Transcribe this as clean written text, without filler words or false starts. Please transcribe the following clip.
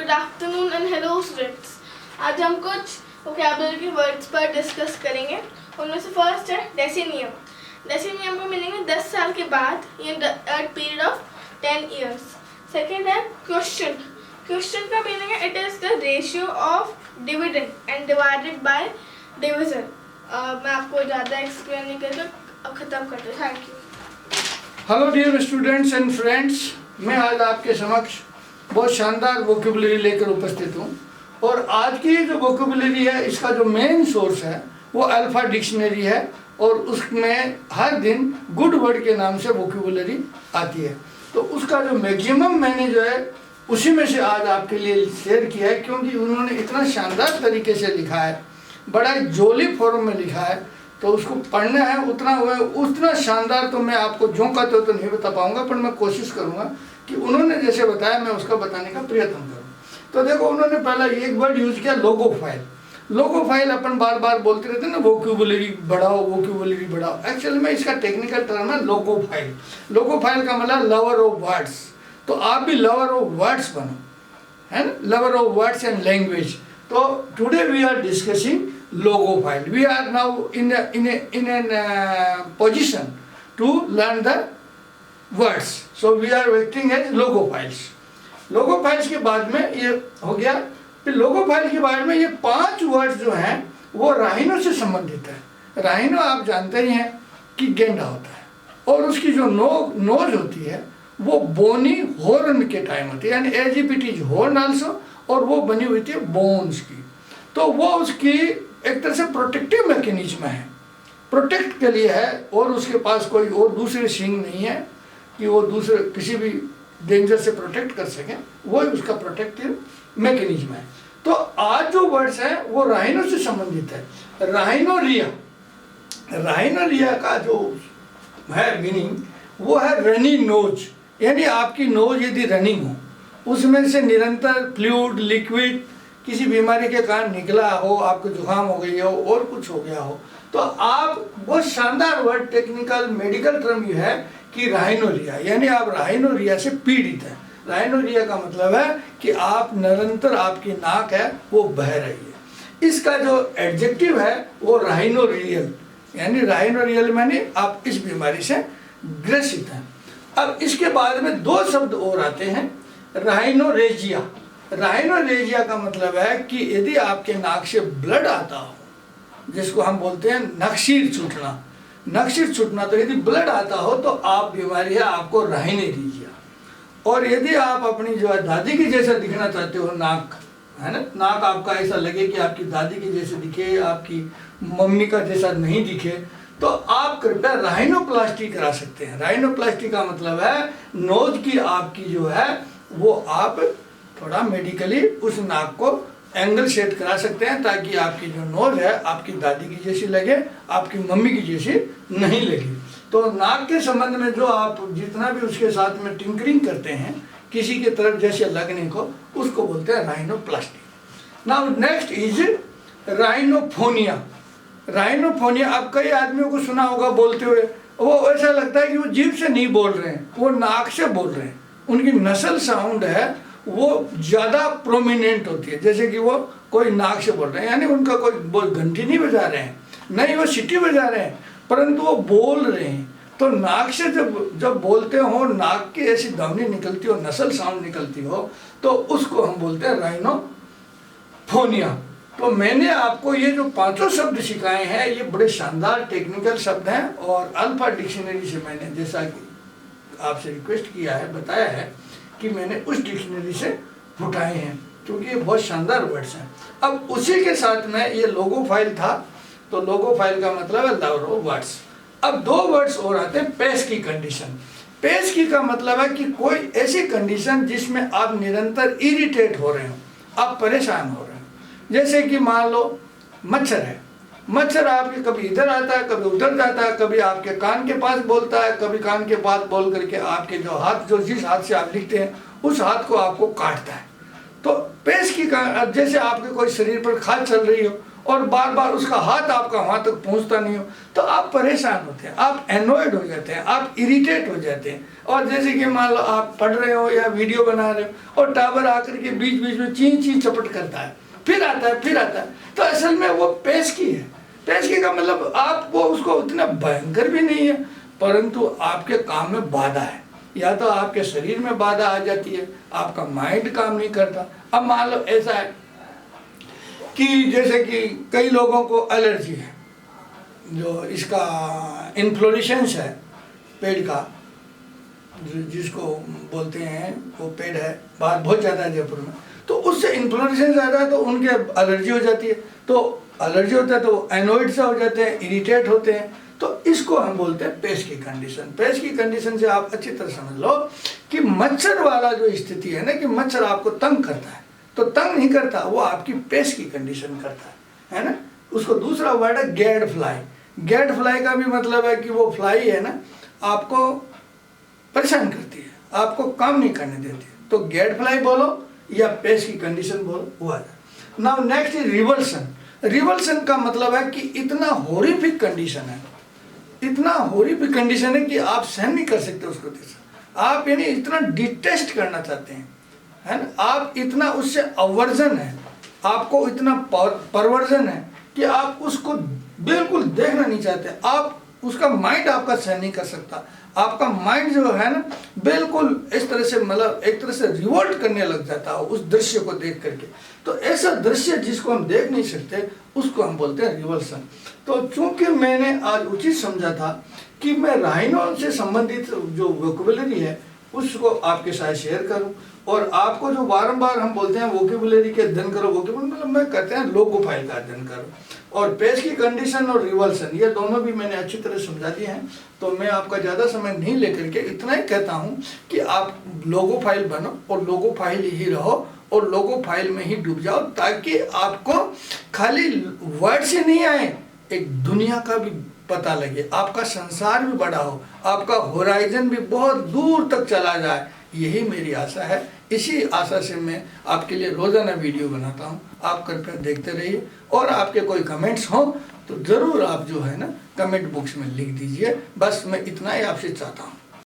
Good afternoon and hello students. आज हम कुछ वोकैबुलरी वर्ड्स पर डिस्कस करेंगे। उनमें से फर्स्ट है डेसिनियम। डेसिनियम का मीनिंग है 10 साल के बाद, ये पीरियड ऑफ 10 ईयर्स। सेकेंड है क्वेश्चन। क्वेश्चन का मीनिंग है it is the ratio of dividend and divided by division. मैं आपको ज़्यादा एक्सप्लेन नहीं करके अब ख़त्म करते हैं। Thank you. Hello dear students and friends, मैं आज आपके समक्ष बहुत शानदार वोकैबुलरी लेकर उपस्थित हूँ। और आज की जो वोकैबुलरी है, इसका जो मेन सोर्स है वो अल्फा डिक्शनरी है, और उसमें हर दिन गुड वर्ड के नाम से वोकैबुलरी आती है। तो उसका जो मैक्सिमम मैंने जो है उसी में से आज आपके लिए शेयर किया है, क्योंकि उन्होंने इतना शानदार तरीके से लिखा है, बड़ा जोली फॉर्म में लिखा है, तो उसको पढ़ना है उतना शानदार तो मैं आपको जो कहते हो तो नहीं बता पाऊंगा, पर मैं कोशिश करूंगा कि उन्होंने जैसे बताया मैं उसका बताने का प्रयत्न करूँ। तो देखो, उन्होंने पहला एक वर्ड यूज किया लोगो फाइल। लोगो फाइल अपन बार बार बोलते रहते हैं ना, वोकैबुलरी बढ़ाओ, वोकैबुलरी बढ़ाओ। एक्चुअली में इसका टेक्निकल टर्म है लोगो फाइल। लोगो फाइल का मतलब लवर ऑफ वर्ड्स। तो आप भी लवर ऑफ वर्ड्स बनो, है ना, lover of words and language. तो today we are discussing logo file. We are now in a position to learn the words. So we are acting as logo files. Logo files के बाद में ये हो गया। फिर logo file के बाद में ये 5 वर्ड्स जो हैं वो राइनो से संबंधित है। राइनो आप जानते ही हैं कि गेंडा होता है, और उसकी जो नोज होती है वो बोनी हॉर्न के टाइम होती है, यानी as if it is horn also, और वो बनी हुई थी बोन्स की। तो वो उसकी एक तरह से प्रोटेक्टिव मैकेनिज्म है, प्रोटेक्ट के लिए है, और उसके पास कोई और दूसरे सींग नहीं है कि वो दूसरे किसी भी डेंजर से प्रोटेक्ट कर सके। वो उसका प्रोटेक्टिव मैकेनिज्म है। तो आज जो वर्ड्स हैं वो राइनो से संबंधित है। राइनोरिया, राइनोरिया का जो है मीनिंग वो है रनी नोज, यानी आपकी नोज यदि रनिंग हो, उसमें से निरंतर फ्लूइड लिक्विड किसी बीमारी के कारण निकला हो, आपको जुकाम हो गई हो और कुछ हो गया हो, तो आप बहुत शानदार वर्ड टेक्निकल मेडिकल टर्म ये है कि राइनोरिया, यानी आप राइनोरिया से पीड़ित हैं। राइनोरिया का मतलब है कि आप निरंतर आपकी नाक है वो बह रही है। इसका जो एडजेक्टिव है वो राइनोरियल, यानी राइनोरियल माने आप इस बीमारी से ग्रसित हैं। अब इसके बाद में 2 शब्द और आते हैं, राइनोरेजिया। राइनोरेजिया का मतलब है कि यदि आपके नाक से ब्लड आता हो, जिसको हम बोलते हैं नक्शीर छूटना, नक्शीर छूटना, तो यदि ब्लड आता हो तो आप बीमारी है आपको राइनोरेजिया। और यदि आप अपनी जो है दादी की जैसा दिखना चाहते हो, नाक है ना, नाक आपका ऐसा लगे कि आपकी दादी की जैसे दिखे, आपकी मम्मी का जैसा नहीं दिखे, तो आप कृपया राइनोप्लास्टी करा सकते हैं। राइनोप्लास्टी का मतलब है नोज की आपकी जो है वो आप थोड़ा मेडिकली उस नाक को एंगल सेट करा सकते हैं, ताकि आपकी जो नोज है आपकी दादी की जैसी लगे, आपकी मम्मी की जैसी नहीं लगे। तो नाक के संबंध में जो आप जितना भी उसके साथ में टिंकरिंग करते हैं किसी के तरफ जैसे लगने को, उसको बोलते हैं rhinoplasty. Now next is rhinophonia. Rhinophonia, आप कई आदमियों को सुना होगा बोलते हुए, वो ऐसा लगता है कि वो जीभ से नहीं बोल रहे हैं, वो नाक से बोल रहे हैं। उनकी नसल साउंड है वो ज़्यादा प्रोमिनेंट होती है, जैसे कि वो कोई नाक से बोल रहे हैं, यानी उनका कोई घंटी नहीं बजा रहे हैं, नहीं वो सीटी बजा रहे हैं, परंतु वो बोल रहे हैं। तो नाक से जब बोलते हो, नाक की ऐसी ध्वनि निकलती हो, नसल साउंड निकलती हो, तो उसको हम बोलते हैं राइनोफोनिया। तो मैंने आपको ये जो 5 शब्द सिखाए हैं ये बड़े शानदार टेक्निकल शब्द हैं, और अल्फा डिक्शनरी से मैंने जैसा कि आपसे रिक्वेस्ट किया है, बताया है कि मैंने उस डिक्शनरी से उठाए हैं, क्योंकि ये बहुत शानदार वर्ड्स हैं। अब उसी के साथ में ये लोगो फाइल था, तो लोगो फाइल का मतलब है लवर ऑफ वर्ड्स। अब 2 वर्ड्स और आते हैं, पेश की कंडीशन। पेश की का मतलब है कि कोई ऐसी कंडीशन जिसमें आप निरंतर इरिटेट हो रहे हो, आप परेशान हो रहे हो। जैसे कि मान लो मच्छर है, मच्छर आपके कभी इधर आता है, कभी उधर जाता है, कभी आपके कान के पास बोलता है, कभी कान के पास बोल करके आपके जो हाथ, जो जिस हाथ से आप लिखते हैं उस हाथ को आपको काटता है। तो पेश की का, जैसे आपके कोई शरीर पर खाज चल रही हो और बार बार उसका हाथ आपका वहाँ तक पहुँचता नहीं हो, तो आप परेशान होते हैं, आप एनॉयड हो जाते हैं, आप इरिटेट हो जाते हैं। और जैसे कि मान लो आप पढ़ रहे हो या वीडियो बना रहे हो और टावर आकर के बीच बीच में चीं चीं चपट करता है, फिर आता है, फिर आता है, तो असल में वो पेशगी है। पेशगी का मतलब आप वो उसको उतना भयंकर भी नहीं है, परंतु आपके काम में बाधा है। या तो आपके शरीर में बाधा आ जाती है, आपका माइंड काम नहीं करता। अब मान लो ऐसा है कि जैसे कि कई लोगों को एलर्जी है, जो इसका इन्फ्लोरेसेंस है पेड़ का, जिसको बोलते हैं, वो पेड़ है बाहर बहुत ज़्यादा है जयपुर में, तो उससे इन्फ्लोरेसेंस आता है तो उनके एलर्जी हो जाती है। तो एलर्जी होता है तो एनोइड से हो जाते हैं, इरिटेट होते हैं, तो इसको हम बोलते हैं पेस्ट की कंडीशन। पेस्ट की कंडीशन से आप अच्छी तरह समझ लो कि मच्छर वाला जो स्थिति है ना, कि मच्छर आपको तंग करता है, तो तंग नहीं करता, वो आपकी पेस्ट की कंडीशन करता है ना। उसको दूसरा वर्ड है गैड फ्लाई। गैड फ्लाई का भी मतलब है कि वो फ्लाई है ना, आपको परेशान करती है, आपको काम नहीं करने देती है, तो गैड फ्लाई बोलो या पेस्ट की कंडीशन बोलो, वो आ जाए। Now next is revulsion. Revulsion का मतलब है कि इतना हॉरिफिक कंडीशन है, इतना हॉरिफिक कंडीशन है कि आप सहन नहीं कर सकते उसको, आप यानी इतना डिटेस्ट करना चाहते हैं, है ना, आप इतना उससे अवर्जन है, आपको इतना परवर्जन है कि आप उसको बिल्कुल देखना नहीं चाहते, आप उसका माइंड आपका सहन नहीं कर सकता, आपका माइंड जो है ना बिल्कुल इस तरह से मतलब एक तरह से रिवोल्ट करने लग जाता है उस दृश्य को देख करके। तो ऐसा दृश्य जिसको हम देख नहीं सकते उसको हम बोलते हैं रिवल्सन। तो चूंकि मैंने आज उचित समझा था कि मैं राइनो से संबंधित जो वोकेबुलरी है उसको आपके साथ शेयर करूं, और आपको जो बारंबार हम बोलते हैं वोकेबुलरी के अध्ययन करो, वोकेबुलरी मतलब मैं कहते हैं लोगोफाइल का अध्ययन करो, और पेश की कंडीशन और रिवल्सन ये दोनों भी मैंने अच्छी तरह समझा दिए हैं। तो मैं आपका ज़्यादा समय नहीं लेकर के इतना ही कहता हूँ कि आप लोगोफाइल बनो और लोगोफाइल ही रहो और लोगोफाइल में ही डूब जाओ, ताकि आपको खाली वर्ड से नहीं आए, एक दुनिया का भी पता लगे, आपका संसार भी बड़ा हो, आपका होराइजन भी बहुत दूर तक चला जाए, यही मेरी आशा है। इसी आशा से मैं आपके लिए रोज़ाना वीडियो बनाता हूँ, आप कृपया देखते रहिए, और आपके कोई कमेंट्स हों तो ज़रूर आप जो है ना कमेंट बॉक्स में लिख दीजिए। बस मैं इतना ही आपसे चाहता हूँ।